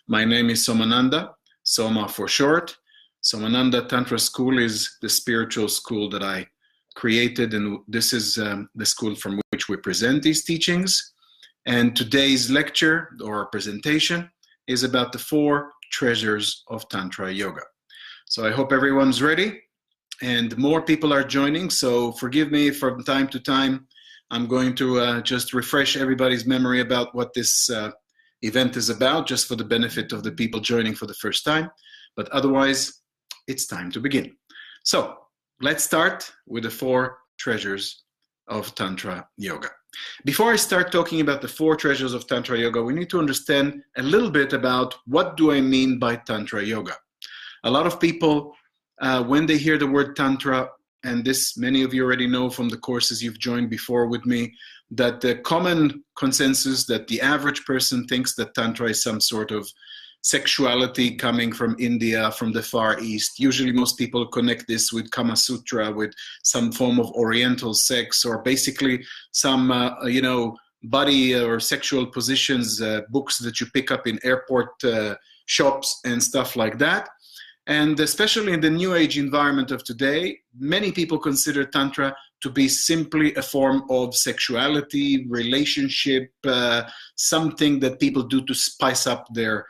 My name is Somananda, Soma for short. Somananda Tantra School is the spiritual school that I created, and this is the school from which we present these teachings. And today's lecture or presentation is about the 4 treasures of Tantra Yoga. So I hope everyone's ready, and more people are joining, so forgive me from time to time. I'm going to just refresh everybody's memory about what this event is about, just for the benefit of the people joining for the first time. But otherwise, it's time to begin. So let's start with the 4 treasures of Tantra Yoga. Before I start talking about the 4 treasures of Tantra Yoga, we need to understand a little bit about what do I mean by Tantra Yoga. A lot of people, when they hear the word Tantra, and this many of you already know from the courses you've joined before with me, that the common consensus that the average person thinks that Tantra is some sort of sexuality coming from India, from the Far East. Usually most people connect this with Kama Sutra, with some form of Oriental sex, or basically some, body or sexual positions, books that you pick up in airport shops and stuff like that. And especially in the New Age environment of today, many people consider Tantra to be simply a form of sexuality, relationship, something that people do to spice up their,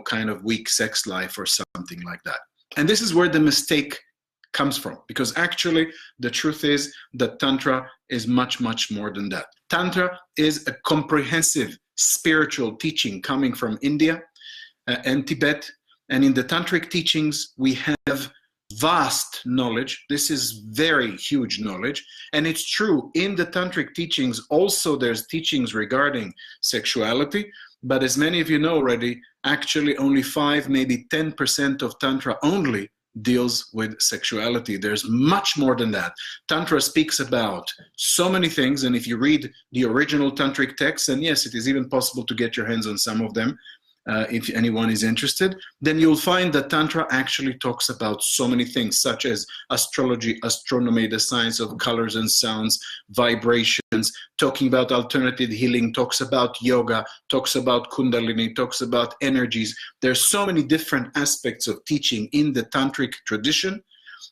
kind of weak sex life or something like that. And this is where the mistake comes from, because actually the truth is that Tantra is much, much more than that. Tantra is a comprehensive spiritual teaching coming from India and Tibet. And in the Tantric teachings, we have vast knowledge. This is very huge knowledge. And it's true, in the Tantric teachings, also there's teachings regarding sexuality. But as many of you know already, actually only 5, maybe 10% of Tantra only deals with sexuality. There's much more than that. Tantra speaks about so many things. And if you read the original Tantric texts, and yes, it is even possible to get your hands on some of them, if anyone is interested, then you'll find that Tantra actually talks about so many things, such as astrology, astronomy, the science of colors and sounds, vibrations, talking about alternative healing, talks about yoga, talks about kundalini, talks about energies. There's so many different aspects of teaching in the Tantric tradition,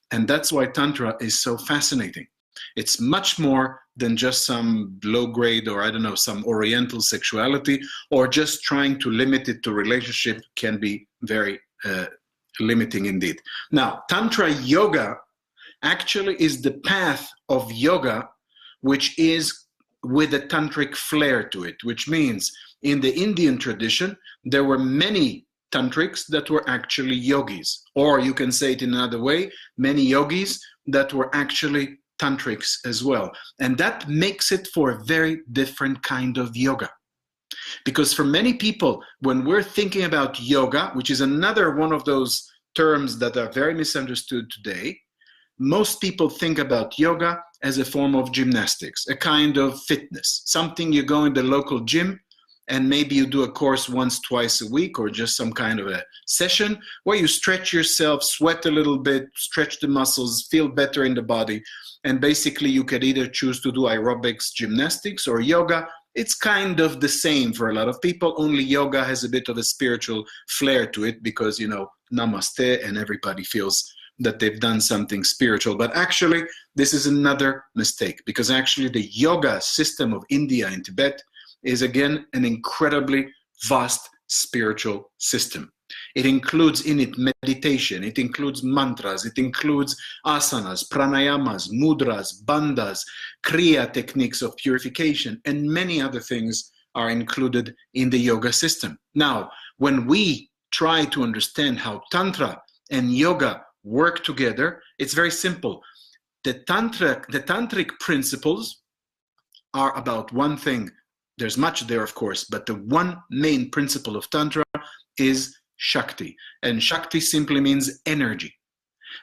and that's why Tantra is so fascinating. It's much more than just some low-grade or, some Oriental sexuality, or just trying to limit it to relationship can be very limiting indeed. Now, Tantra Yoga actually is the path of yoga which is with a tantric flair to it, which means in the Indian tradition, there were many tantrics that were actually yogis, or you can say it in another way, many yogis that were actually tantrics as well. And that makes it for a very different kind of yoga. Because for many people, when we're thinking about yoga, which is another one of those terms that are very misunderstood today, most people think about yoga as a form of gymnastics, a kind of fitness, something you go in the local gym and maybe you do a course once, twice a week, or just some kind of a session where you stretch yourself, sweat a little bit, stretch the muscles, feel better in the body. And basically you could either choose to do aerobics, gymnastics, or yoga. It's kind of the same for a lot of people, only yoga has a bit of a spiritual flair to it because, namaste, and everybody feels that they've done something spiritual. But actually, this is another mistake, because actually the yoga system of India and Tibet is, again, an incredibly vast spiritual system. It includes in it meditation, it includes mantras, it includes asanas, pranayamas, mudras, bandhas, kriya techniques of purification, and many other things are included in the yoga system. Now, when we try to understand how Tantra and yoga work together, it's very simple. The tantric principles are about one thing. There's much there, of course, but the one main principle of Tantra is Shakti. And Shakti simply means energy.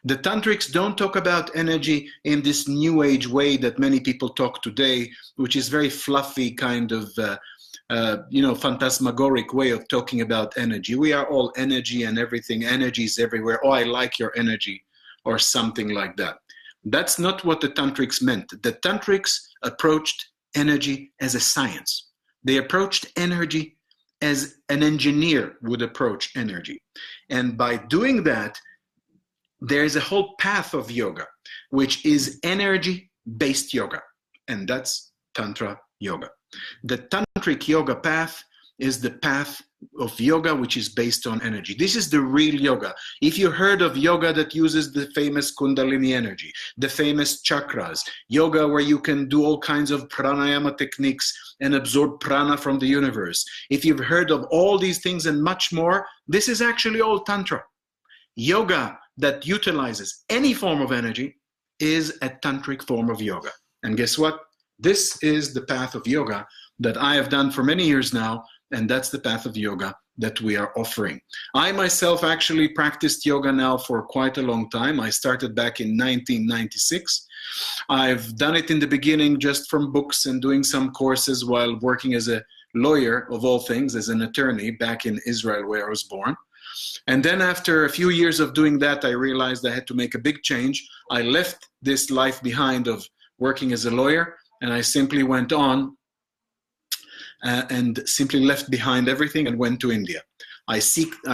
The Tantrics don't talk about energy in this new age way that many people talk today, which is very fluffy kind of, phantasmagoric way of talking about energy. We are all energy and everything. Energy is everywhere. Oh, I like your energy, or something like that. That's not what the Tantrics meant. The Tantrics approached energy as a science. They approached energy as an engineer would approach energy. And by doing that, there's a whole path of yoga, which is energy-based yoga, and that's Tantra Yoga. The Tantric Yoga path is the path of yoga which is based on energy. This is the real yoga. If you heard of yoga that uses the famous Kundalini energy, the famous chakras, yoga where you can do all kinds of pranayama techniques and absorb prana from the universe, if you've heard of all these things and much more, this is actually all Tantra. Yoga that utilizes any form of energy is a tantric form of yoga. And guess what? This is the path of yoga that I have done for many years now, and that's the path of yoga that we are offering. I myself actually practiced yoga now for quite a long time. I started back in 1996. I've done it in the beginning just from books and doing some courses while working as a lawyer, of all things, as an attorney back in Israel where I was born. And then after a few years of doing that, I realized I had to make a big change. I left this life behind of working as a lawyer, and I simply went on and simply left behind everything and went to India. I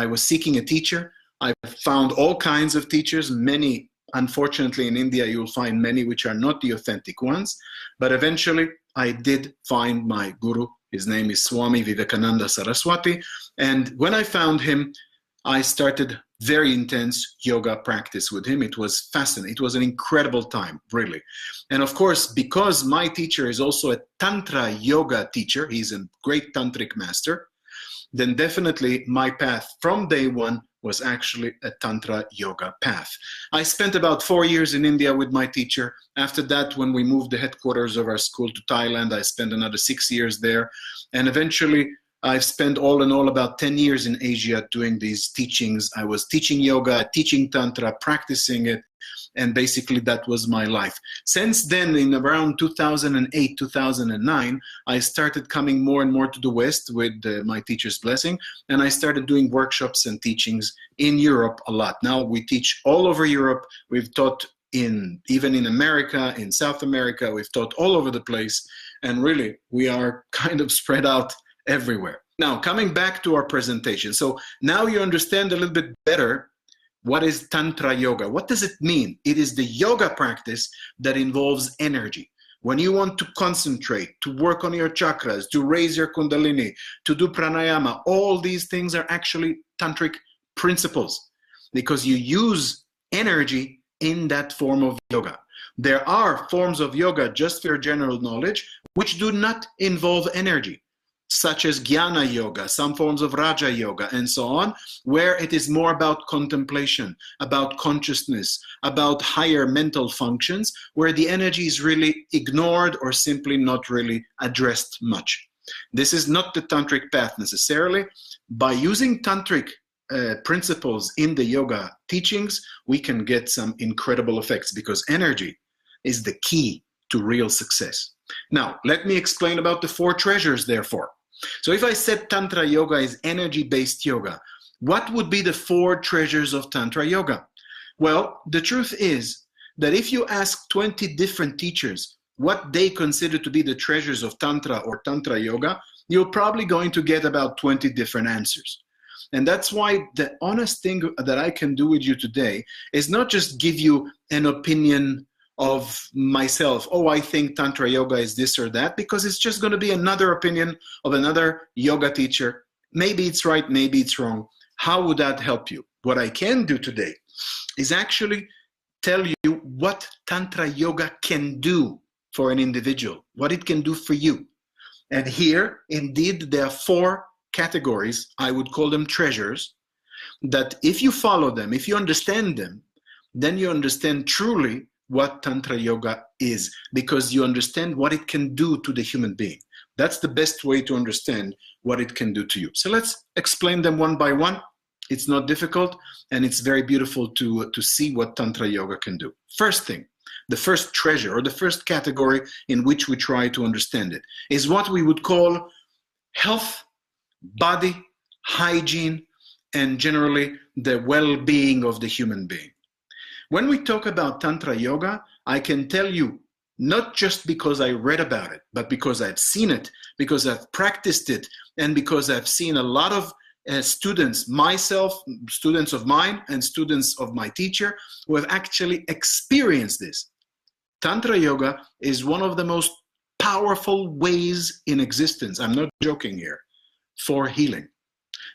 was seeking a teacher. I found all kinds of teachers, many, unfortunately in India you'll find many which are not the authentic ones, but eventually I did find my guru. His name is Swami Vivekananda Saraswati, and when I found him, I started very intense yoga practice with him. It was fascinating. It was an incredible time, really. And of course, because my teacher is also a Tantra Yoga teacher, he's a great Tantric master, then definitely my path from day one was actually a Tantra Yoga path. I spent about 4 years in India with my teacher. After that, when we moved the headquarters of our school to Thailand, I spent another 6 years there. And eventually, I've spent all in all about 10 years in Asia doing these teachings. I was teaching yoga, teaching Tantra, practicing it, and basically that was my life. Since then, in around 2008, 2009, I started coming more and more to the West with my teacher's blessing, and I started doing workshops and teachings in Europe a lot. Now we teach all over Europe. We've taught even in America, in South America, we've taught all over the place, and really we are kind of spread out everywhere. Now, coming back to our presentation. So now you understand a little bit better what is Tantra Yoga. What does it mean? It is the yoga practice that involves energy. When you want to concentrate, to work on your chakras, to raise your kundalini, to do pranayama, all these things are actually tantric principles because you use energy in that form of yoga. There are forms of yoga, just for your general knowledge, which do not involve energy, such as Jnana Yoga, some forms of Raja Yoga, and so on, where it is more about contemplation, about consciousness, about higher mental functions, where the energy is really ignored or simply not really addressed much. This is not the Tantric path necessarily. By using Tantric principles in the yoga teachings, we can get some incredible effects because energy is the key to real success. Now, let me explain about the 4 treasures, therefore. So if I said Tantra Yoga is energy-based yoga, what would be the 4 treasures of Tantra Yoga? Well, the truth is that if you ask 20 different teachers what they consider to be the treasures of Tantra or Tantra Yoga, you're probably going to get about 20 different answers. And that's why the honest thing that I can do with you today is not just give you an opinion of myself, oh, I think Tantra Yoga is this or that, because it's just going to be another opinion of another yoga teacher. Maybe it's right, maybe it's wrong. How would that help you? What I can do today is actually tell you what Tantra Yoga can do for an individual, what it can do for you. And here, indeed, there are 4 categories, I would call them treasures, that if you follow them, if you understand them, then you understand truly what Tantra Yoga is, because you understand what it can do to the human being. That's the best way to understand what it can do to you. So let's explain them one by one. It's not difficult, and it's very beautiful to see what Tantra Yoga can do. First thing, the first treasure, or the first category in which we try to understand it, is what we would call health, body, hygiene, and generally the well-being of the human being. When we talk about Tantra Yoga, I can tell you, not just because I read about it, but because I've seen it, because I've practiced it, and because I've seen a lot of students, myself, students of mine, and students of my teacher who have actually experienced this. Tantra Yoga is one of the most powerful ways in existence, I'm not joking here, for healing.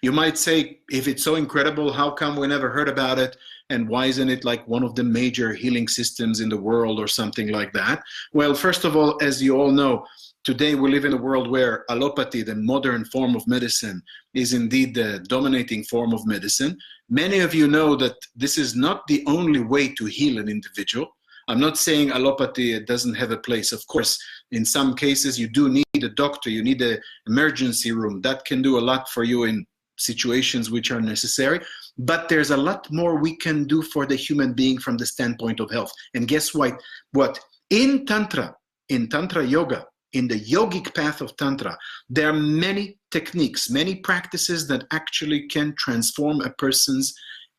You might say, if it's so incredible, how come we never heard about it? And why isn't it like one of the major healing systems in the world or something like that? Well, first of all, as you all know, today we live in a world where allopathy, the modern form of medicine, is indeed the dominating form of medicine. Many of you know that this is not the only way to heal an individual. I'm not saying allopathy doesn't have a place. Of course, in some cases, you do need a doctor, you need an emergency room. That can do a lot for you in situations which are necessary. But there's a lot more we can do for the human being from the standpoint of health. And guess what? In Tantra Yoga, in the yogic path of Tantra, there are many techniques, many practices that actually can transform a person's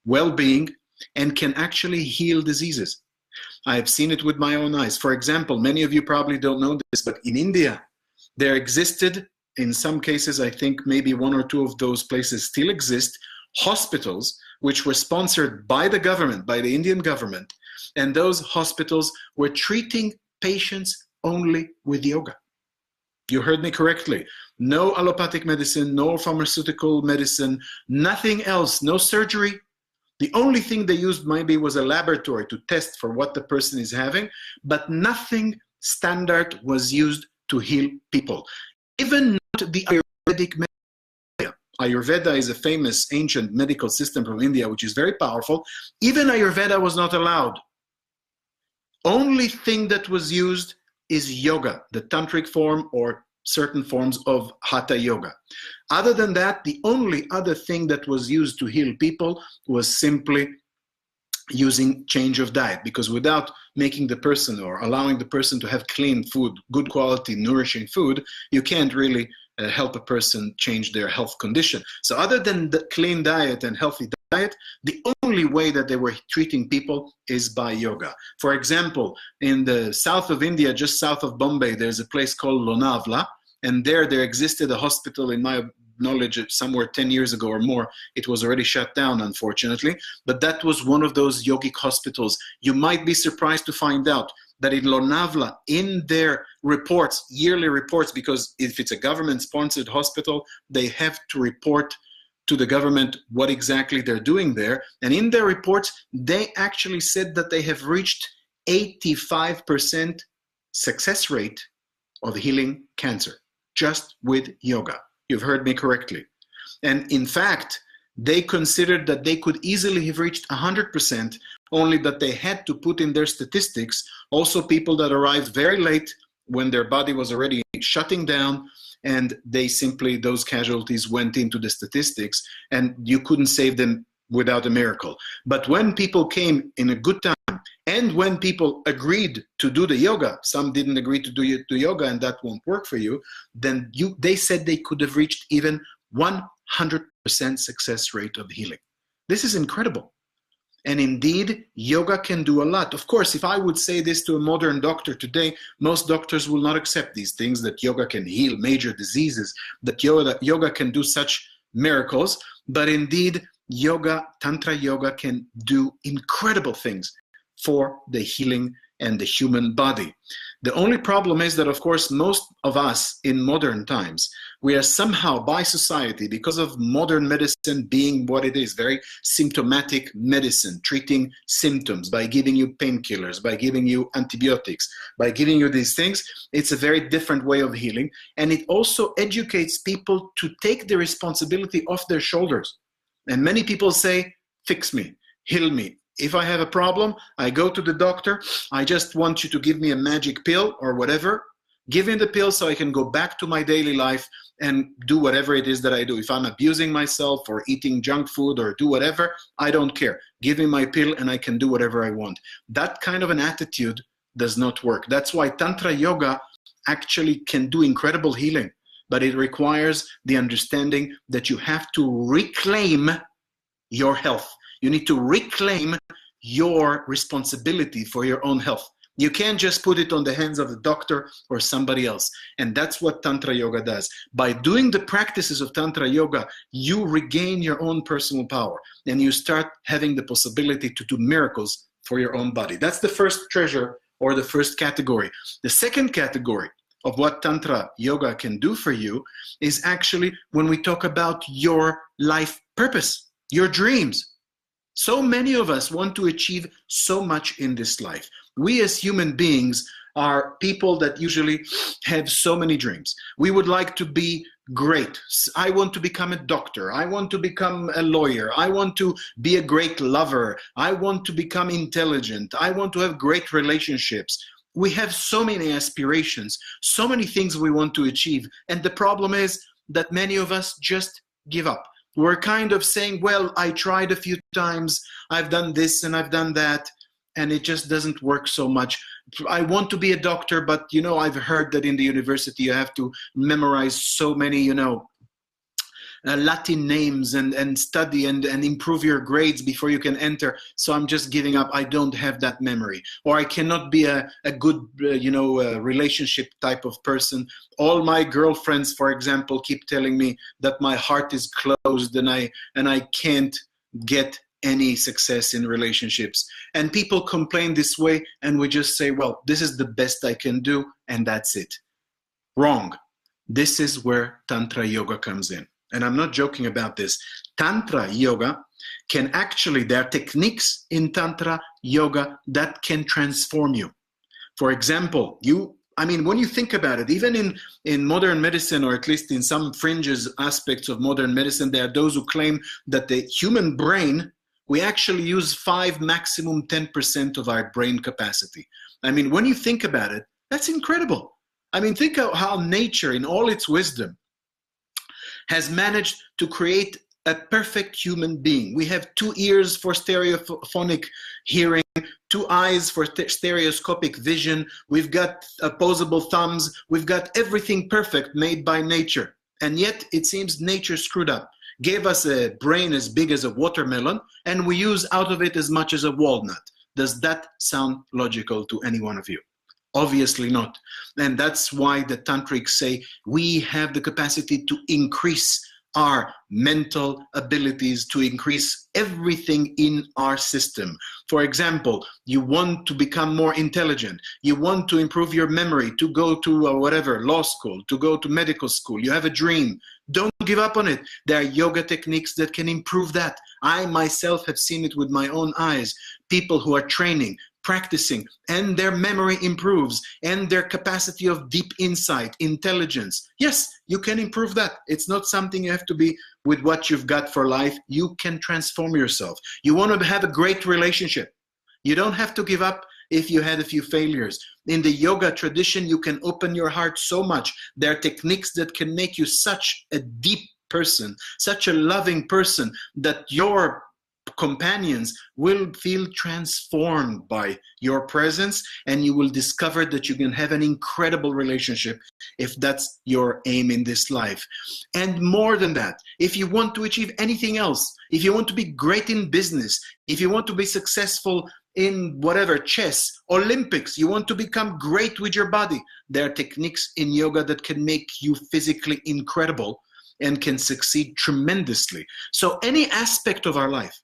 well-being and can actually heal diseases. I've seen it with my own eyes. For example, many of you probably don't know this, but in India, there existed, in some cases, I think maybe one or two of those places still exist, hospitals which were sponsored by the government, by the Indian government, and those hospitals were treating patients only with yoga. You heard me correctly. No allopathic medicine, no pharmaceutical medicine, nothing else, no surgery. The only thing they used maybe was a laboratory to test for what the person is having, but nothing standard was used to heal people. Even not the Ayurvedic medicine. Ayurveda is a famous ancient medical system from India, which is very powerful. Even Ayurveda was not allowed. Only thing that was used is yoga, the tantric form or certain forms of hatha yoga. Other than that, the only other thing that was used to heal people was simply using change of diet, because without making the person or allowing the person to have clean food, good quality, nourishing food, you can't really help a person change their health condition. So other than the clean diet and healthy diet, the only way that they were treating people is by yoga. For example, in the south of India, just south of Bombay, there's a place called Lonavala, and there existed a hospital, in my knowledge, somewhere 10 years ago or more. It was already shut down, unfortunately, but that was one of those yogic hospitals. You might be surprised to find out that in Lonavala, in their reports, yearly reports, because if it's a government-sponsored hospital, they have to report to the government what exactly they're doing there. And in their reports, they actually said that they have reached 85% success rate of healing cancer, just with yoga. You've heard me correctly. And in fact, they considered that they could easily have reached 100%, only that they had to put in their statistics also people that arrived very late when their body was already shutting down, and they simply, those casualties went into the statistics, and you couldn't save them without a miracle. But when people came in a good time, and when people agreed to do the yoga, some didn't agree to do yoga, and that won't work for you, then they said they could have reached even 100% success rate of healing. This is incredible. And indeed, yoga can do a lot. Of course, if I would say this to a modern doctor today, most doctors will not accept these things, that yoga can heal major diseases, that yoga can do such miracles. But indeed, yoga, Tantra yoga, can do incredible things for the healing and the human body. The only problem is that, of course, most of us in modern times, we are somehow by society, because of modern medicine being what it is, very symptomatic medicine, treating symptoms by giving you painkillers, by giving you antibiotics, by giving you these things. It's a very different way of healing. And it also educates people to take the responsibility off their shoulders. And many people say, fix me, heal me. If I have a problem, I go to the doctor. I just want you to give me a magic pill or whatever. Give me the pill so I can go back to my daily life and do whatever it is that I do. If I'm abusing myself or eating junk food or do whatever, I don't care. Give me my pill and I can do whatever I want. That kind of an attitude does not work. That's why Tantra Yoga actually can do incredible healing, but it requires the understanding that you have to reclaim your health. You need to reclaim your responsibility for your own health. You can't just put it on the hands of the doctor or somebody else. And that's what Tantra Yoga does. By doing the practices of Tantra Yoga, you regain your own personal power and you start having the possibility to do miracles for your own body. That's the first treasure, or the first category. The second category of what Tantra Yoga can do for you is actually when we talk about your life purpose, your dreams. So many of us want to achieve so much in this life. We as human beings are people that usually have so many dreams. We would like to be great. I want to become a doctor. I want to become a lawyer. I want to be a great lover. I want to become intelligent. I want to have great relationships. We have so many aspirations, so many things we want to achieve. And the problem is that many of us just give up. We're kind of saying, well, I tried a few times. I've done this and I've done that, and it just doesn't work so much. I want to be a doctor, but I've heard that in the university you have to memorize so many, Latin names and study and improve your grades before you can enter. So I'm just giving up. I don't have that memory. Or I cannot be a good, relationship type of person. All my girlfriends, for example, keep telling me that my heart is closed and I can't get any success in relationships. And people complain this way, and we just say, well, this is the best I can do, and that's it. Wrong. This is where Tantra Yoga comes in. And I'm not joking about this. Tantra Yoga can actually, there are techniques in Tantra Yoga that can transform you. For example, when you think about it, even in modern medicine, or at least in some fringes aspects of modern medicine, there are those who claim that the human brain, we actually use 5, maximum 10% of our brain capacity. When you think about it, that's incredible. Think of how nature, in all its wisdom, has managed to create a perfect human being. We have 2 ears for stereophonic hearing, 2 eyes for stereoscopic vision. We've got opposable thumbs. We've got everything perfect made by nature. And yet it seems nature screwed up. Gave us a brain as big as a watermelon, and we use out of it as much as a walnut. Does that sound logical to any one of you? Obviously not. And that's why the tantrics say we have the capacity to increase our mental abilities, to increase everything in our system. For example, you want to become more intelligent, you want to improve your memory, to go to law school, to go to medical school, you have a dream. Don't give up on it. There are yoga techniques that can improve that. I myself have seen it with my own eyes. People who are training, practicing, and their memory improves, and their capacity of deep insight, intelligence. Yes, you can improve that. It's not something you have to be with what you've got for life. You can transform yourself. You want to have a great relationship. You don't have to give up if you had a few failures. In the yoga tradition, you can open your heart so much. There are techniques that can make you such a deep person, such a loving person, that your companions will feel transformed by your presence, and you will discover that you can have an incredible relationship if that's your aim in this life. And more than that, if you want to achieve anything else, if you want to be great in business, if you want to be successful in whatever, chess, Olympics, you want to become great with your body, there are techniques in yoga that can make you physically incredible and can succeed tremendously. So any aspect of our life,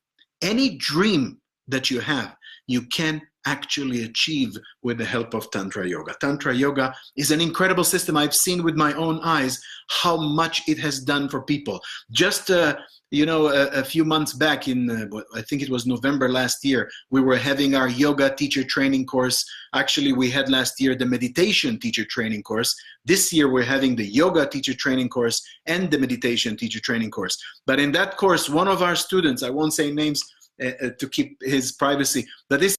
any dream that you have, you can actually achieve with the help of Tantra Yoga. Tantra Yoga is an incredible system. I've seen with my own eyes how much it has done for people. Just a few months back I think it was November last year, we were having our yoga teacher training course. Actually, we had last year the meditation teacher training course. This year, we're having the yoga teacher training course and the meditation teacher training course. But in that course, one of our students, I won't say names to keep his privacy, but this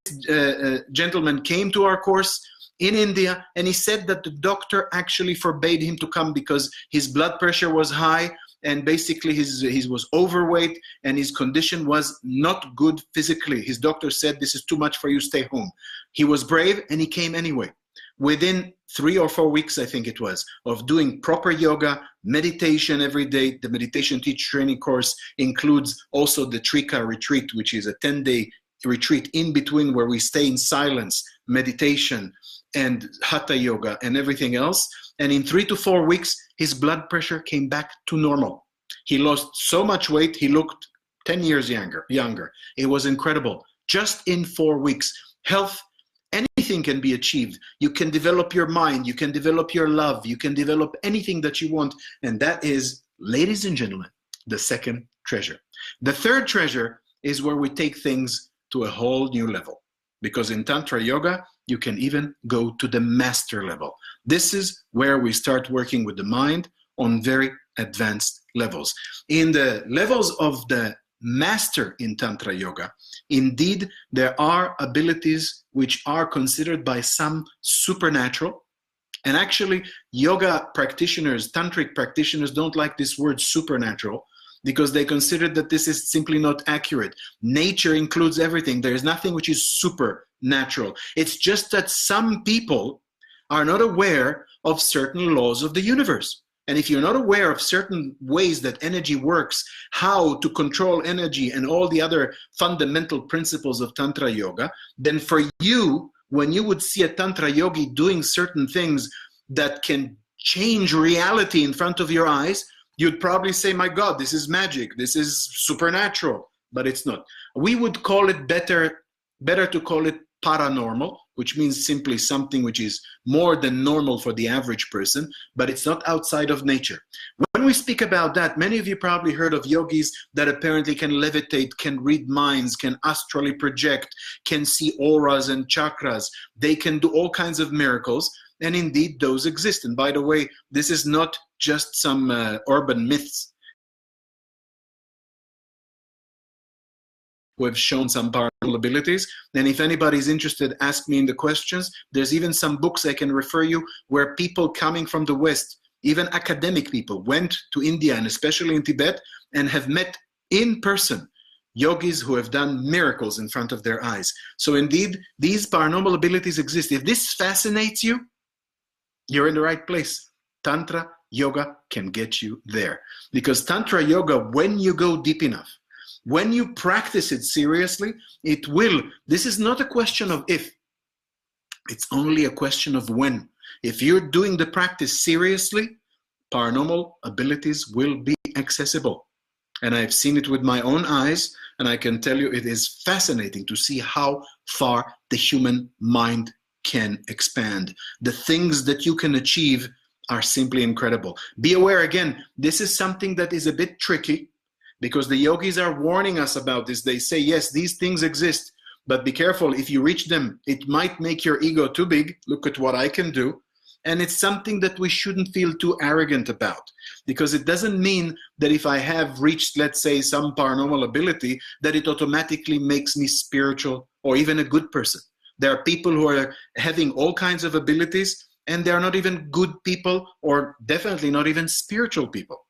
gentleman came to our course in India, and he said that the doctor actually forbade him to come because his blood pressure was high, and basically he was overweight, and his condition was not good physically. His doctor said, this is too much for you, stay home. He was brave, and he came anyway. Within 3 or 4 weeks, I think it was, of doing proper yoga, meditation every day. The meditation teacher training course includes also the Trika retreat, which is a 10-day retreat in between where we stay in silence, meditation, and hatha yoga and everything else. And in 3 to 4 weeks, his blood pressure came back to normal. He lost so much weight, he looked 10 years younger. It was incredible. Just in 4 weeks. Health, anything can be achieved. You can develop your mind, you can develop your love, you can develop anything that you want. And that is, ladies and gentlemen, the second treasure. The third treasure is where we take things to a whole new level. Because in Tantra Yoga, you can even go to the master level. This is where we start working with the mind on very advanced levels. In the levels of the master in Tantra Yoga, indeed, there are abilities which are considered by some supernatural. And actually, yoga practitioners, tantric practitioners, don't like this word supernatural because they consider that this is simply not accurate. Nature includes everything. There is nothing which is supernatural. It's just that some people are not aware of certain laws of the universe. And if you're not aware of certain ways that energy works, how to control energy and all the other fundamental principles of Tantra Yoga, then for you, when you would see a Tantra yogi doing certain things that can change reality in front of your eyes, you'd probably say, my God, this is magic, this is supernatural, but it's not. We would call it better to call it paranormal, which means simply something which is more than normal for the average person, but it's not outside of nature. When we speak about that, many of you probably heard of yogis that apparently can levitate, can read minds, can astrally project, can see auras and chakras. They can do all kinds of miracles, and indeed those exist. And by the way, this is not just some urban myths who have shown some paranormal abilities. And if anybody's interested, ask me in the questions. There's even some books I can refer you where people coming from the West, even academic people, went to India and especially in Tibet and have met in person yogis who have done miracles in front of their eyes. So indeed, these paranormal abilities exist. If this fascinates you, you're in the right place. Tantra Yoga can get you there. Because Tantra Yoga, when you go deep enough, when you practice it seriously, it will. This is not a question of if. It's only a question of when. If you're doing the practice seriously, paranormal abilities will be accessible. And I've seen it with my own eyes, and I can tell you it is fascinating to see how far the human mind can expand. The things that you can achieve are simply incredible. Be aware, again, this is something that is a bit tricky, because the yogis are warning us about this. They say, yes, these things exist, but be careful. If you reach them, it might make your ego too big. Look at what I can do. And it's something that we shouldn't feel too arrogant about, because it doesn't mean that if I have reached, let's say, some paranormal ability, that it automatically makes me spiritual or even a good person. There are people who are having all kinds of abilities, and they're not even good people, or definitely not even spiritual people.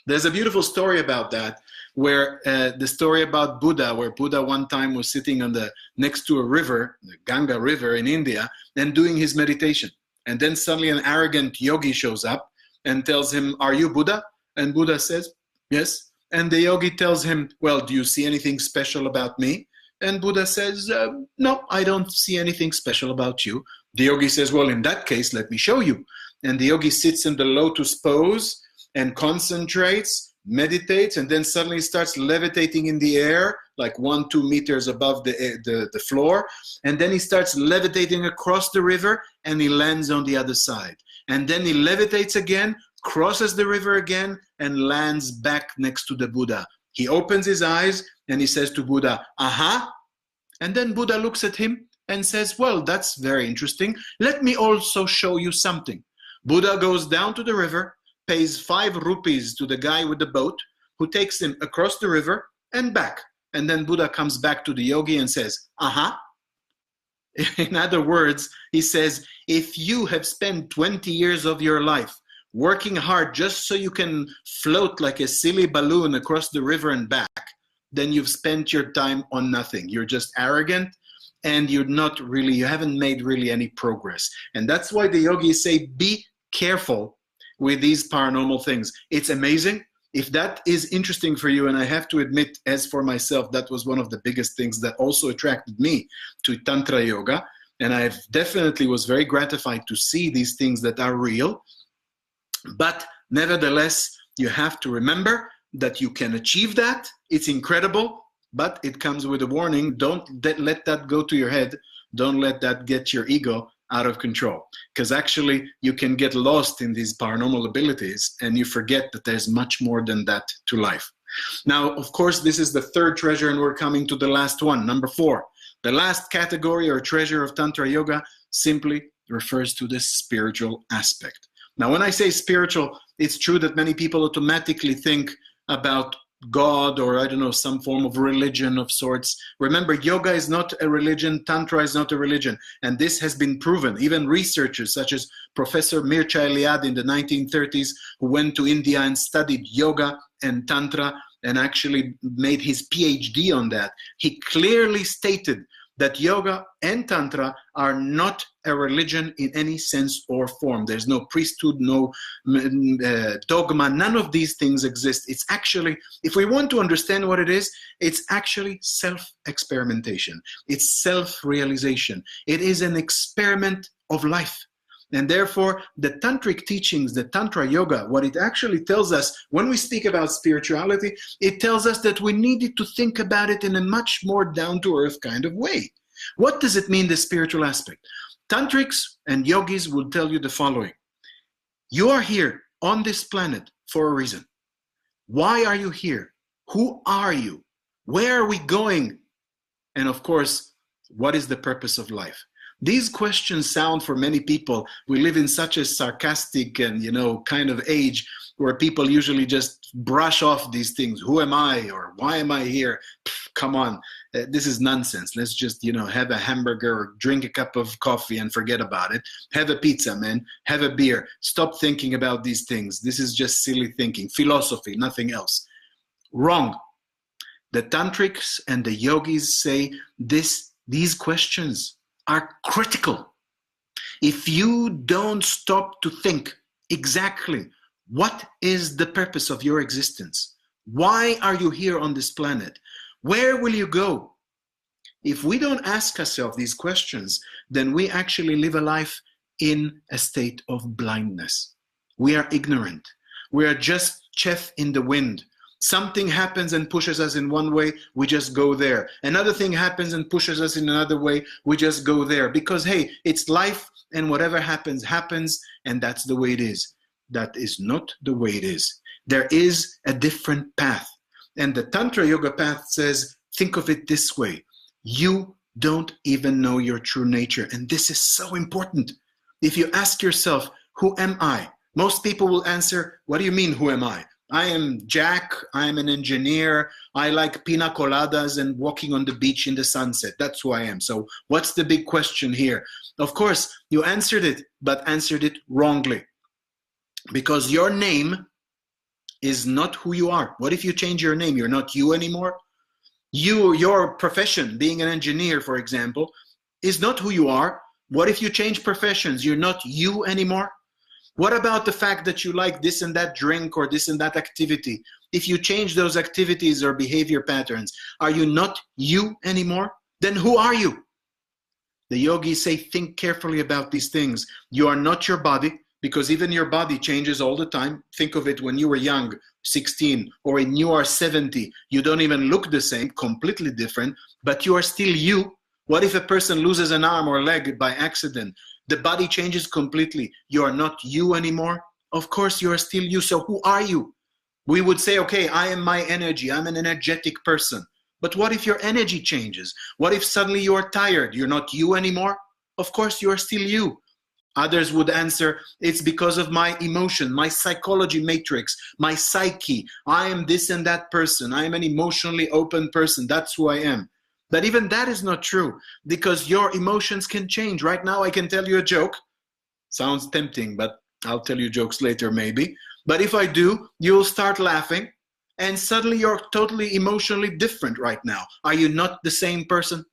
There's a beautiful story about that, where the story about Buddha, where Buddha one time was sitting on next to a river, the Ganga River in India, and doing his meditation. And then suddenly an arrogant yogi shows up and tells him, are you Buddha? And Buddha says, yes. And the yogi tells him, well, do you see anything special about me? And Buddha says, no, I don't see anything special about you. The yogi says, well, in that case, let me show you. And the yogi sits in the lotus pose and concentrates, meditates, and then suddenly starts levitating in the air, like 1-2 meters above the floor. And then he starts levitating across the river, and he lands on the other side. And then he levitates again, crosses the river again, and lands back next to the Buddha. He opens his eyes, and he says to Buddha, aha. And then Buddha looks at him and says, well, that's very interesting. Let me also show you something. Buddha goes down to the river, pays 5 rupees to the guy with the boat, who takes him across the river and back. And then Buddha comes back to the yogi and says, aha. In other words, he says, if you have spent 20 years of your life working hard just so you can float like a silly balloon across the river and back, then you've spent your time on nothing. You're just arrogant, and you haven't made really any progress. And that's why the yogis say, be careful with these paranormal things. It's amazing. If that is interesting for you, and I have to admit, as for myself, that was one of the biggest things that also attracted me to Tantra Yoga, and I definitely was very gratified to see these things that are real. But nevertheless, you have to remember that you can achieve that. It's incredible, but it comes with a warning. Don't let that go to your head. Don't let that get your ego out of control, because actually you can get lost in these paranormal abilities and you forget that there's much more than that to life. Now, of course, this is the third treasure, and we're coming to the last one, number 4. The last category or treasure of Tantra Yoga simply refers to the spiritual aspect. Now, when I say spiritual, it's true that many people automatically think about God, or I don't know, some form of religion of sorts. Remember, yoga is not a religion, Tantra is not a religion, and this has been proven. Even researchers such as Professor Mircea Eliade in the 1930s, who went to India and studied yoga and Tantra and actually made his PhD on that, he clearly stated that yoga and Tantra are not a religion in any sense or form. There's no priesthood, no dogma, none of these things exist. It's actually, if we want to understand what it is, it's actually self-experimentation. It's self-realization. It is an experiment of life. And therefore, the tantric teachings, the Tantra Yoga, what it actually tells us when we speak about spirituality, it tells us that we needed to think about it in a much more down-to-earth kind of way. What does it mean, the spiritual aspect? Tantrics and yogis will tell you the following. You are here on this planet for a reason. Why are you here? Who are you? Where are we going? And of course, what is the purpose of life? These questions sound, for many people, we live in such a sarcastic and, kind of age where people usually just brush off these things. Who am I? Or why am I here? Come on, this is nonsense. Let's just, have a hamburger or drink a cup of coffee and forget about it. Have a pizza, man. Have a beer. Stop thinking about these things. This is just silly thinking. Philosophy, nothing else. Wrong. The tantrics and the yogis say these questions are critical. If you don't stop to think exactly what is the purpose of your existence, why are you here on this planet, where will you go? If we don't ask ourselves these questions, then we actually live a life in a state of blindness. We are ignorant. We are just chaff in the wind. Something happens and pushes us in one way, we just go there. Another thing happens and pushes us in another way, we just go there. Because, hey, it's life, and whatever happens, happens, and that's the way it is. That is not the way it is. There is a different path. And the Tantra Yoga path says, think of it this way. You don't even know your true nature. And this is so important. If you ask yourself, who am I? Most people will answer, what do you mean, who am I? I am Jack, I'm an engineer, I like pina coladas and walking on the beach in the sunset. That's who I am. So what's the big question here? Of course, you answered it, but answered it wrongly. Because your name is not who you are. What if you change your name? You're not you anymore? Your profession, being an engineer, for example, is not who you are. What if you change professions? You're not you anymore? What about the fact that you like this and that drink or this and that activity? If you change those activities or behavior patterns, are you not you anymore? Then who are you? The yogis say, think carefully about these things. You are not your body, because even your body changes all the time. Think of it when you were young, 16, or when you are 70. You don't even look the same, completely different, but you are still you. What if a person loses an arm or leg by accident? The body changes completely. You are not you anymore. Of course, you are still you. So who are you? We would say, okay, I am my energy. I'm an energetic person. But what if your energy changes? What if suddenly you are tired? You're not you anymore? Of course, you are still you. Others would answer, it's because of my emotion, my psychology matrix, my psyche. I am this and that person. I am an emotionally open person. That's who I am. But even that is not true, because your emotions can change. Right now, I can tell you a joke. Sounds tempting, but I'll tell you jokes later maybe. But if I do, you'll start laughing, and suddenly you're totally emotionally different right now. Are you not the same person?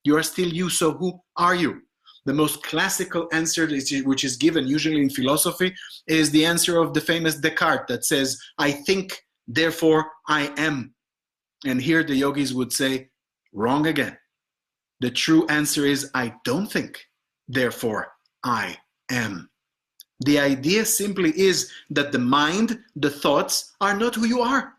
You are still you, so who are you? The most classical answer, which is given usually in philosophy, is the answer of the famous Descartes that says, I think therefore I am. And here the yogis would say, wrong again. The true answer is, I don't think, therefore I am. The idea simply is that the mind, the thoughts, are not who you are.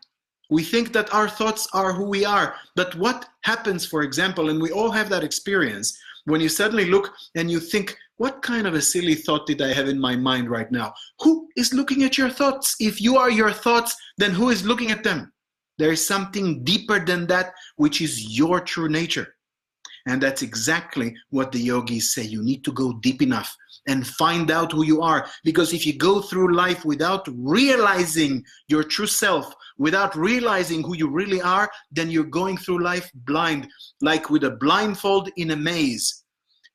We think that our thoughts are who we are. But what happens, for example, and we all have that experience, when you suddenly look and you think, what kind of a silly thought did I have in my mind right now? Who is looking at your thoughts? If you are your thoughts, then who is looking at them? There is something deeper than that, which is your true nature. And that's exactly what the yogis say. You need to go deep enough and find out who you are. Because if you go through life without realizing your true self, without realizing who you really are, then you're going through life blind, like with a blindfold in a maze,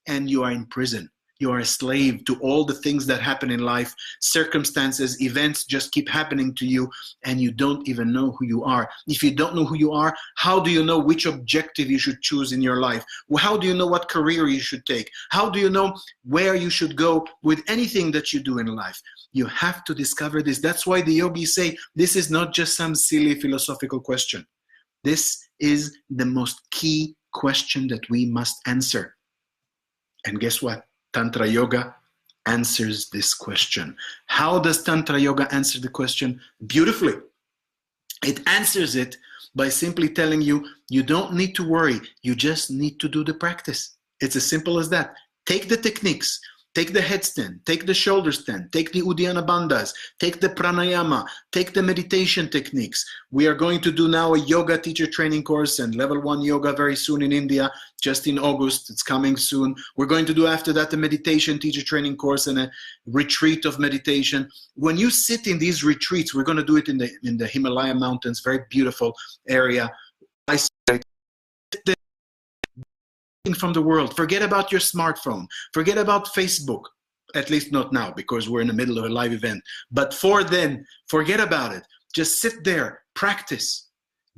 and you are in prison. You are a slave to all the things that happen in life. Circumstances, events just keep happening to you, and you don't even know who you are. If you don't know who you are, how do you know which objective you should choose in your life? How do you know what career you should take? How do you know where you should go with anything that you do in life? You have to discover this. That's why the yogis say this is not just some silly philosophical question. This is the most key question that we must answer. And guess what? Tantra Yoga answers this question. How does Tantra Yoga answer the question? Beautifully. It answers it by simply telling you, you don't need to worry. You just need to do the practice. It's as simple as that. Take the techniques. Take the headstand, take the shoulder stand, take the Uddiyana Bandhas, take the pranayama, take the meditation techniques. We are going to do now a yoga teacher training course and level 1 yoga very soon in India, just in August. It's coming soon. We're going to do after that a meditation teacher training course and a retreat of meditation. When you sit in these retreats, we're going to do it in the Himalaya mountains, very beautiful area. I sit there from the world. Forget about your smartphone. Forget about Facebook. At least not now, because we're in the middle of a live event. But for then, forget about it. Just sit there, practice,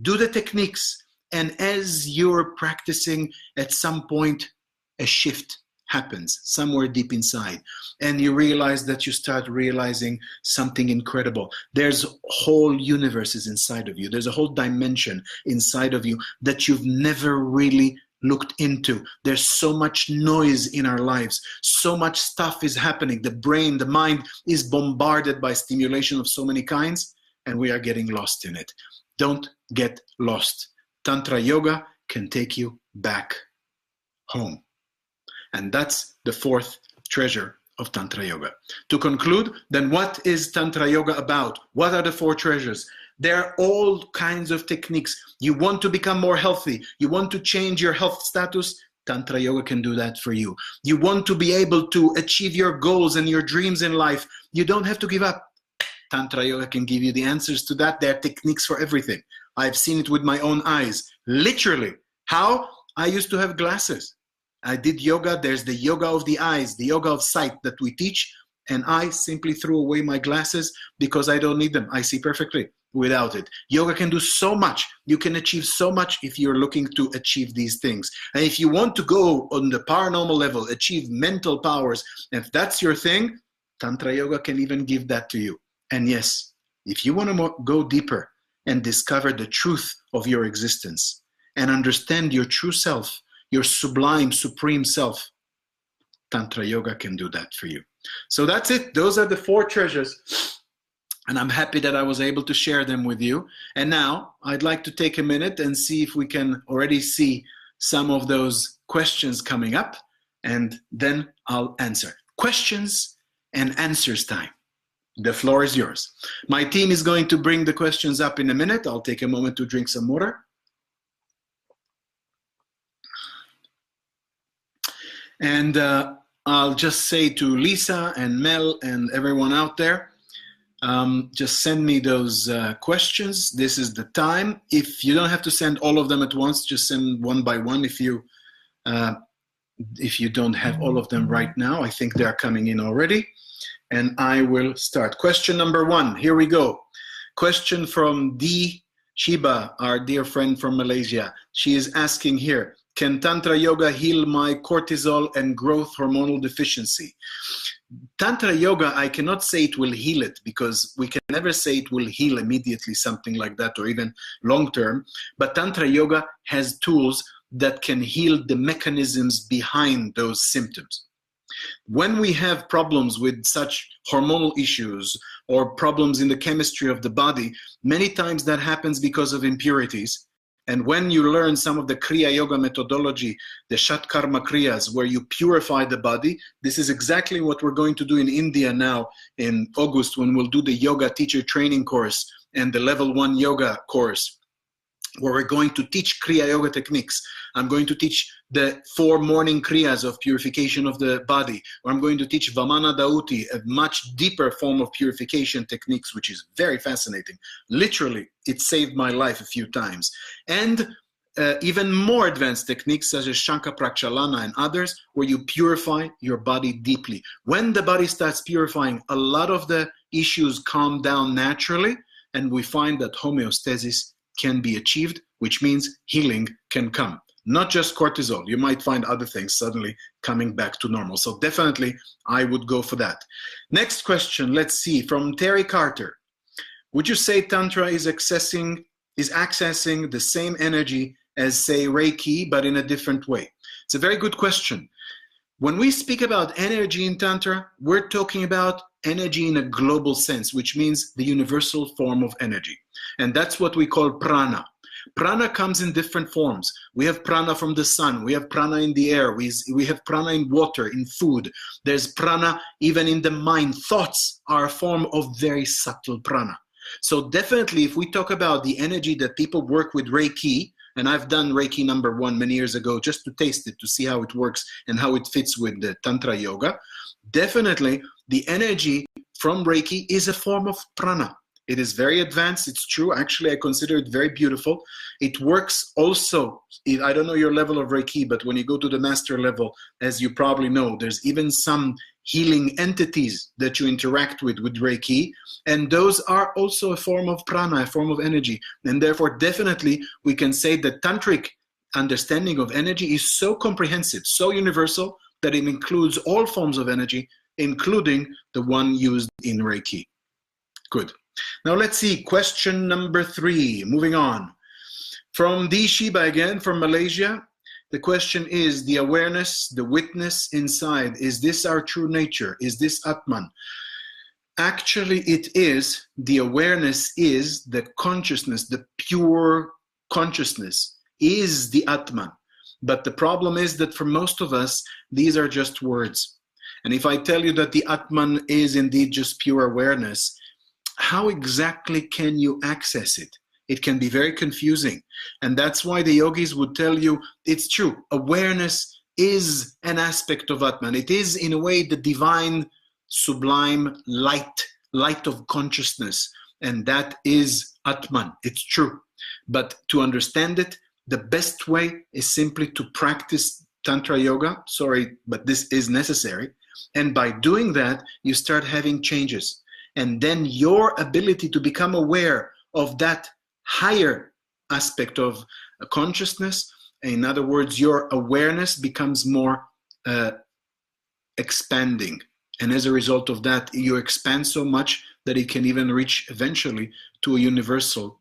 do the techniques. And as you're practicing, at some point, a shift happens somewhere deep inside. And you realize that you start realizing something incredible. There's whole universes inside of you. There's a whole dimension inside of you that you've never really looked into. There's so much noise in our lives. So much stuff is happening. The brain, the mind is bombarded by stimulation of so many kinds, and we are getting lost in it. Don't get lost. Tantra Yoga can take you back home. And that's the fourth treasure of Tantra Yoga. To conclude, then what is Tantra Yoga about? What are the four treasures? There are all kinds of techniques. You want to become more healthy. You want to change your health status. Tantra Yoga can do that for you. You want to be able to achieve your goals and your dreams in life. You don't have to give up. Tantra Yoga can give you the answers to that. There are techniques for everything. I've seen it with my own eyes. Literally. How? I used to have glasses. I did yoga. There's the yoga of the eyes, the yoga of sight that we teach. And I simply threw away my glasses because I don't need them. I see perfectly without it. Yoga can do so much. You can achieve so much if you're looking to achieve these things. And if you want to go on the paranormal level, achieve mental powers, if that's your thing, Tantra Yoga can even give that to you. And yes, if you want to go deeper and discover the truth of your existence and understand your true self, your sublime, supreme self, Tantra Yoga can do that for you. So that's it. Those are the four treasures. And I'm happy that I was able to share them with you. And now I'd like to take a minute and see if we can already see some of those questions coming up. And then I'll answer. Questions and answers time. The floor is yours. My team is going to bring the questions up in a minute. I'll take a moment to drink some water. And I'll just say to Liisa and Mel and everyone out there, just send me those questions. This is the time. If you don't have to send all of them at once, just send one by one if you don't have all of them right now. I think they are coming in already. And I will start. Question number 1. Here we go. Question from D. Shiba, our dear friend from Malaysia. She is asking here, Can Tantra Yoga heal my cortisol and growth hormonal deficiency? Tantra Yoga, I cannot say it will heal it, because we can never say it will heal immediately something like that, or even long term. But Tantra Yoga has tools that can heal the mechanisms behind those symptoms. When we have problems with such hormonal issues or problems in the chemistry of the body, many times that happens because of impurities. And when you learn some of the Kriya Yoga methodology, the Shat Karma Kriyas, where you purify the body, this is exactly what we're going to do in India now in August, when we'll do the yoga teacher training course and the level 1 yoga course, where we're going to teach Kriya Yoga techniques. I'm going to teach the 4 morning Kriyas of purification of the body, or I'm going to teach Vamana Dauti, a much deeper form of purification techniques, which is very fascinating. Literally, it saved my life a few times. And even more advanced techniques such as Shanka Prakshalana and others, where you purify your body deeply. When the body starts purifying, a lot of the issues calm down naturally, and we find that homeostasis can be achieved, which means healing can come. Not just cortisol. You might find other things suddenly coming back to normal. So definitely, I would go for that. Next question, let's see, from Terry Carter. Would you say Tantra is accessing the same energy as, say, Reiki, but in a different way? It's a very good question. When we speak about energy in Tantra, we're talking about energy in a global sense, which means the universal form of energy. And that's what we call prana. Prana comes in different forms. We have prana from the sun. We have prana in the air. We have prana in water, in food. There's prana even in the mind. Thoughts are a form of very subtle prana. So definitely, if we talk about the energy that people work with Reiki, and I've done Reiki number 1 many years ago just to taste it, to see how it works and how it fits with the Tantra Yoga, definitely the energy from Reiki is a form of prana. It is very advanced, it's true. Actually, I consider it very beautiful. It works also, I don't know your level of Reiki, but when you go to the master level, as you probably know, there's even some healing entities that you interact with Reiki, and those are also a form of prana, a form of energy. And therefore, definitely, we can say that Tantric understanding of energy is so comprehensive, so universal, that it includes all forms of energy, including the one used in Reiki. Good. Now let's see, question number 3, moving on. From D. Shiba again, from Malaysia, the question is, the awareness, the witness inside, is this our true nature? Is this Atman? Actually, it is. The awareness is the consciousness, the pure consciousness is the Atman. But the problem is that for most of us, these are just words. And if I tell you that the Atman is indeed just pure awareness, how exactly can you access it? It can be very confusing. And that's why the yogis would tell you, it's true, awareness is an aspect of Atman. It is, in a way, the divine, sublime light of consciousness. And that is Atman. It's true. But to understand it, the best way is simply to practice Tantra Yoga. Sorry, but this is necessary. And by doing that, you start having changes. And then your ability to become aware of that higher aspect of consciousness, in other words, your awareness becomes more expanding. And as a result of that, you expand so much that it can even reach eventually to a universal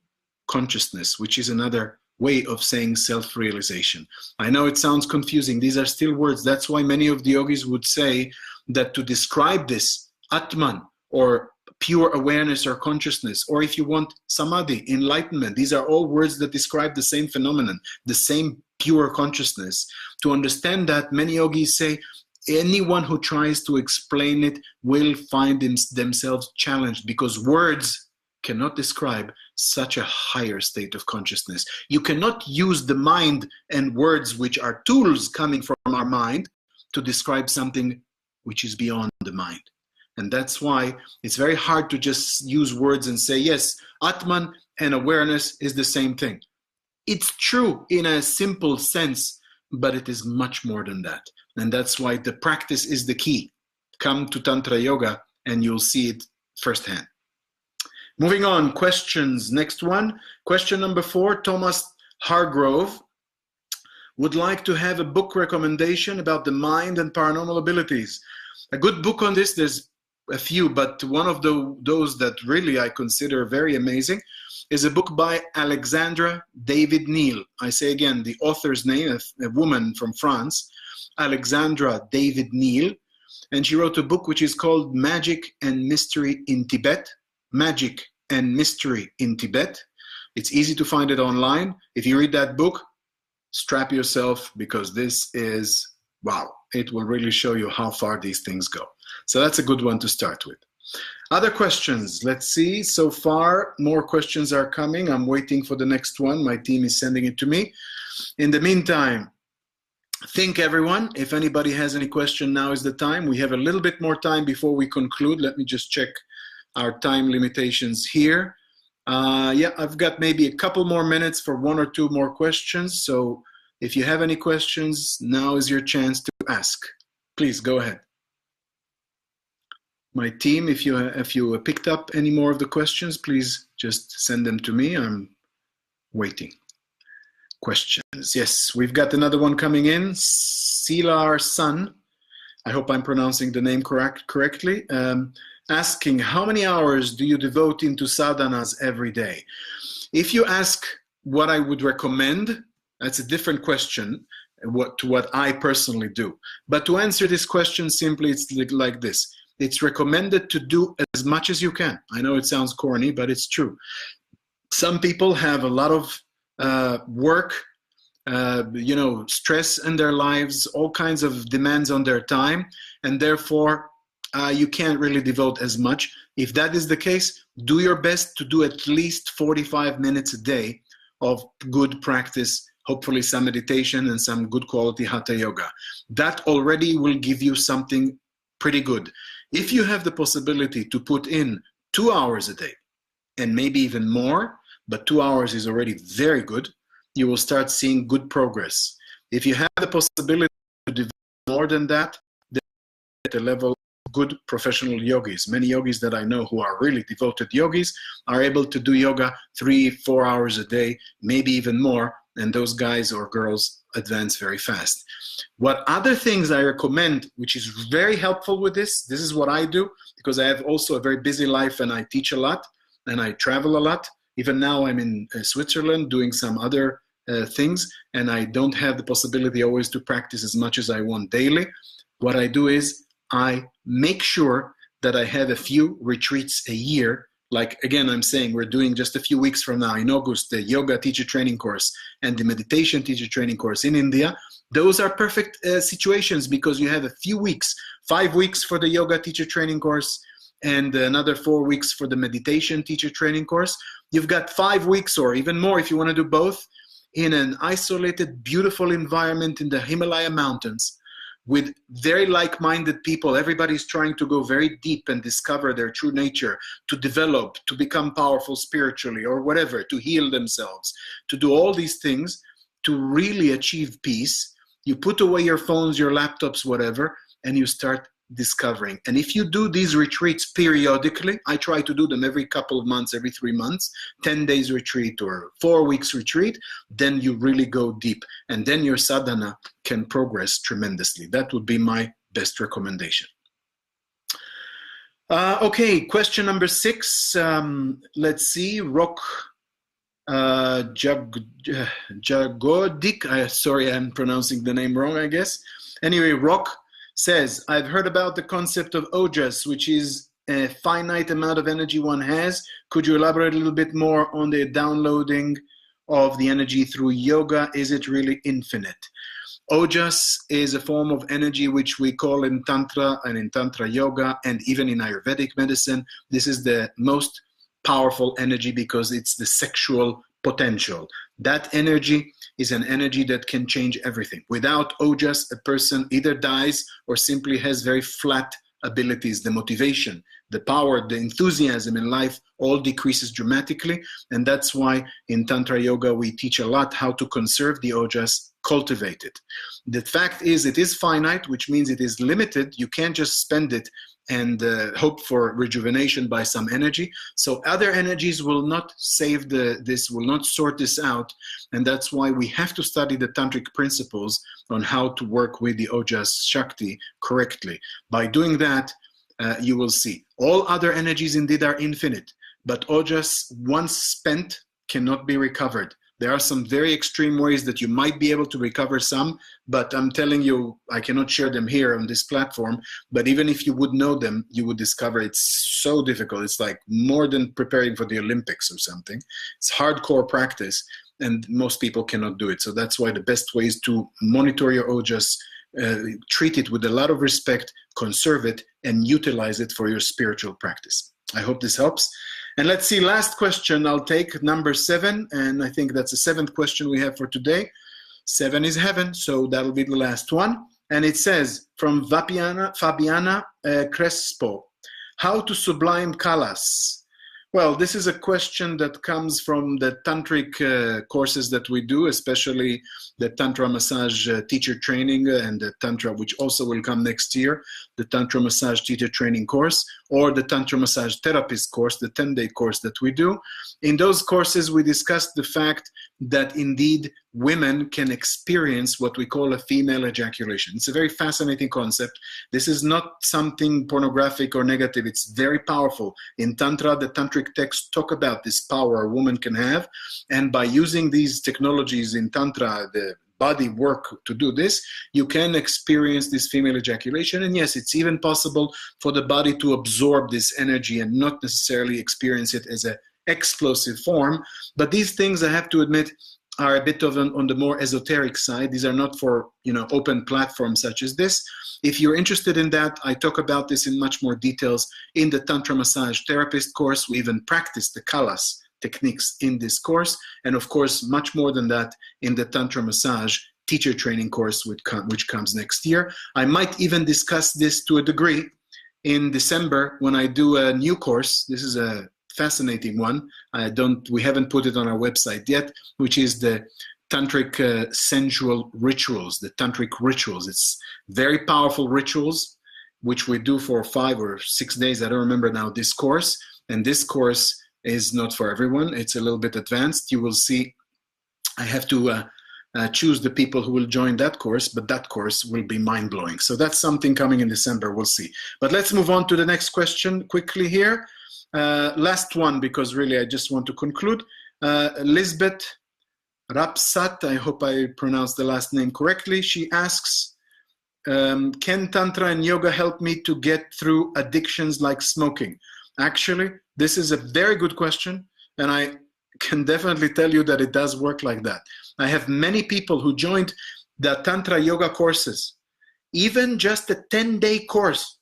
consciousness, which is another way of saying self-realization. I know it sounds confusing. These are still words. That's why many of the yogis would say that to describe this Atman, or pure awareness or consciousness, or if you want, samadhi, enlightenment, these are all words that describe the same phenomenon, the same pure consciousness. To understand that, many yogis say anyone who tries to explain it will find themselves challenged, because words cannot describe such a higher state of consciousness. You cannot use the mind and words, which are tools coming from our mind, to describe something which is beyond the mind. And that's why it's very hard to just use words and say, yes, Atman and awareness is the same thing. It's true in a simple sense, but it is much more than that. And that's why the practice is the key. Come to Tantra Yoga and you'll see it firsthand. Moving on, questions. Next one. Question number 4, Thomas Hargrove. would like to have a book recommendation about the mind and paranormal abilities. A good book on this, there's a few, but one of those that really I consider very amazing is a book by Alexandra David Neal. I say again, the author's name, a woman from France, Alexandra David Neal, and she wrote a book which is called Magic and Mystery in Tibet. Magic and Mystery in Tibet. It's easy to find it online. If you read that book, strap yourself, because this is, wow, it will really show you how far these things go. So that's a good one to start with. Other questions, let's see. So far, more questions are coming. I'm waiting for the next one. My team is sending it to me. In the meantime, think everyone, if anybody has any question, now is the time. We have a little bit more time before we conclude. Let me just check our time limitations here. Yeah, I've got maybe a couple more minutes for one or two more questions. So if you have any questions, now is your chance to ask. Please go ahead. My team, if you picked up any more of the questions, please just send them to me. I'm waiting. Questions. Yes, we've got another one coming in. Silar Sun, I hope I'm pronouncing the name correctly, asking, how many hours do you devote into sadhanas every day? If you ask what I would recommend, that's a different question to what I personally do. But to answer this question simply, it's like this. It's recommended to do as much as you can. I know it sounds corny, but it's true. Some people have a lot of work, stress in their lives, all kinds of demands on their time, and therefore you can't really devote as much. If that is the case, do your best to do at least 45 minutes a day of good practice, hopefully some meditation and some good quality hatha yoga. That already will give you something pretty good. If you have the possibility to put in 2 hours a day, and maybe even more, but 2 hours is already very good, you will start seeing good progress. If you have the possibility to develop more than that, then at the level of good professional yogis. Many yogis that I know who are really devoted yogis are able to do yoga 3-4 hours a day, maybe even more, and those guys or girls advance very fast. What other things I recommend, which is very helpful with this is what I do, because I have also a very busy life and I teach a lot and I travel a lot. Even now I'm in Switzerland doing some other things, and I don't have the possibility always to practice as much as I want daily. What I do is I make sure that I have a few retreats a year. Like, again, I'm saying we're doing just a few weeks from now in August, the yoga teacher training course and the meditation teacher training course in India. Those are perfect situations, because you have a few weeks, 5 weeks for the yoga teacher training course and another 4 weeks for the meditation teacher training course. You've got 5 weeks or even more if you want to do both in an isolated, beautiful environment in the Himalaya mountains with very like-minded people. Everybody's trying to go very deep and discover their true nature, to develop, to become powerful spiritually or whatever, to heal themselves, to do all these things, to really achieve peace. You put away your phones, your laptops, whatever, and you start discovering. And if you do these retreats periodically, I try to do them every couple of months, every 3 months, 10 days retreat or 4 weeks retreat, then you really go deep. And then your sadhana can progress tremendously. That would be my best recommendation. Okay, question number 6. Let's see, Rock Jagodik. Sorry, I'm pronouncing the name wrong, I guess. Anyway, Rock says, I've heard about the concept of ojas, which is a finite amount of energy one has. Could you elaborate a little bit more on the downloading of the energy through yoga? Is it really infinite? Ojas is a form of energy which we call in Tantra and in Tantra Yoga and even in Ayurvedic medicine. This is the most powerful energy because it's the sexual potential. That energy is an energy that can change everything. Without ojas, a person either dies or simply has very flat abilities. The motivation, the power, the enthusiasm in life all decreases dramatically. And that's why in Tantra Yoga we teach a lot how to conserve the ojas, cultivate it. The fact is it is finite, which means it is limited. You can't just spend it and hope for rejuvenation by some energy. So other energies will not save this, will not sort this out. And that's why we have to study the tantric principles on how to work with the Ojas Shakti correctly. By doing that, you will see. All other energies indeed are infinite, but Ojas, once spent, cannot be recovered. There are some very extreme ways that you might be able to recover some, but I'm telling you, I cannot share them here on this platform, but even if you would know them, you would discover it's so difficult. It's like more than preparing for the Olympics or something. It's hardcore practice, and most people cannot do it. So that's why the best way is to monitor your Ojas, treat it with a lot of respect, conserve it, and utilize it for your spiritual practice. I hope this helps. And let's see, last question I'll take, number 7, and I think that's the 7th question we have for today. 7 is heaven, so that'll be the last one. And it says, from Fabiana Crespo, how to sublime kalas? Well, this is a question that comes from the tantric courses that we do, especially the Tantra Massage teacher training and the Tantra, which also will come next year, the Tantra Massage teacher training course, or the Tantra Massage therapist course, the 10-day course that we do. In those courses, we discussed the fact that indeed women can experience what we call a female ejaculation. It's a very fascinating concept. This is not something pornographic or negative. It's very powerful. In Tantra, the tantric texts talk about this power a woman can have. And by using these technologies in Tantra, the body work to do this, you can experience this female ejaculation. And yes, it's even possible for the body to absorb this energy and not necessarily experience it as an explosive form. But these things, I have to admit, are a bit of on the more esoteric side. These are not for, open platforms such as this. If you're interested in that, I talk about this in much more details in the Tantra Massage therapist course. We even practice the kalas techniques in this course, and of course much more than that in the Tantra Massage teacher training course, which comes next year. I might even discuss this to a degree in December when I do a new course. This is a fascinating one. We haven't put it on our website yet, which is the Tantric Sensual Rituals, the Tantric Rituals. It's very powerful rituals, which we do for 5 or 6 days. I don't remember now this course. And this course is not for everyone. It's a little bit advanced. You will see I have to choose the people who will join that course, but that course will be mind-blowing. So that's something coming in December. We'll see. But let's move on to the next question quickly here. Last one, because really I just want to conclude. Lisbeth Rapsat, I hope I pronounced the last name correctly. She asks, can Tantra and Yoga help me to get through addictions like smoking? Actually, this is a very good question, and I can definitely tell you that it does work like that. I have many people who joined the Tantra Yoga courses, even just a 10-day course,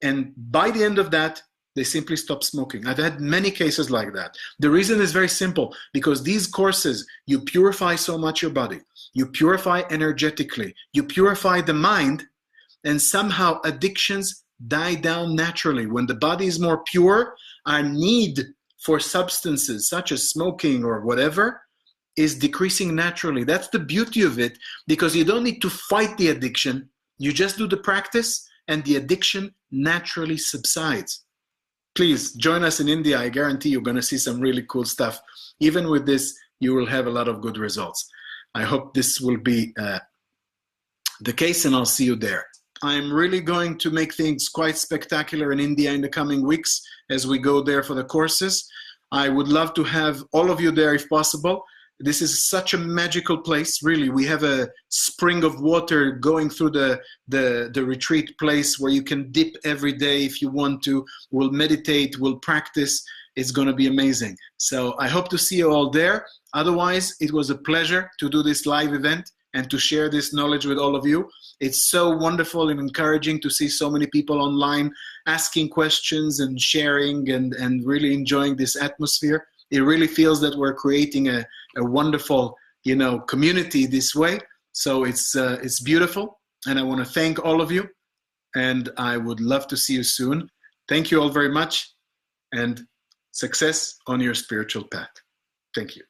and by the end of that, they simply stop smoking. I've had many cases like that. The reason is very simple, because these courses, you purify so much your body, you purify energetically, you purify the mind, and somehow addictions die down naturally. When the body is more pure, our need for substances such as smoking or whatever is decreasing naturally. That's the beauty of it, because you don't need to fight the addiction. You just do the practice and the addiction naturally subsides. Please join us in India. I guarantee you're going to see some really cool stuff. Even with this, you will have a lot of good results. I hope this will be the case, and I'll see you there. I'm really going to make things quite spectacular in India in the coming weeks as we go there for the courses. I would love to have all of you there if possible. This is such a magical place, really. We have a spring of water going through the retreat place where you can dip every day if you want to. We'll meditate, we'll practice. It's going to be amazing. So I hope to see you all there. Otherwise, it was a pleasure to do this live event and to share this knowledge with all of you. It's so wonderful and encouraging to see so many people online asking questions and sharing and really enjoying this atmosphere. It really feels that we're creating a wonderful, community this way. So it's beautiful, and I want to thank all of you, and I would love to see you soon. Thank you all very much, and success on your spiritual path. Thank you.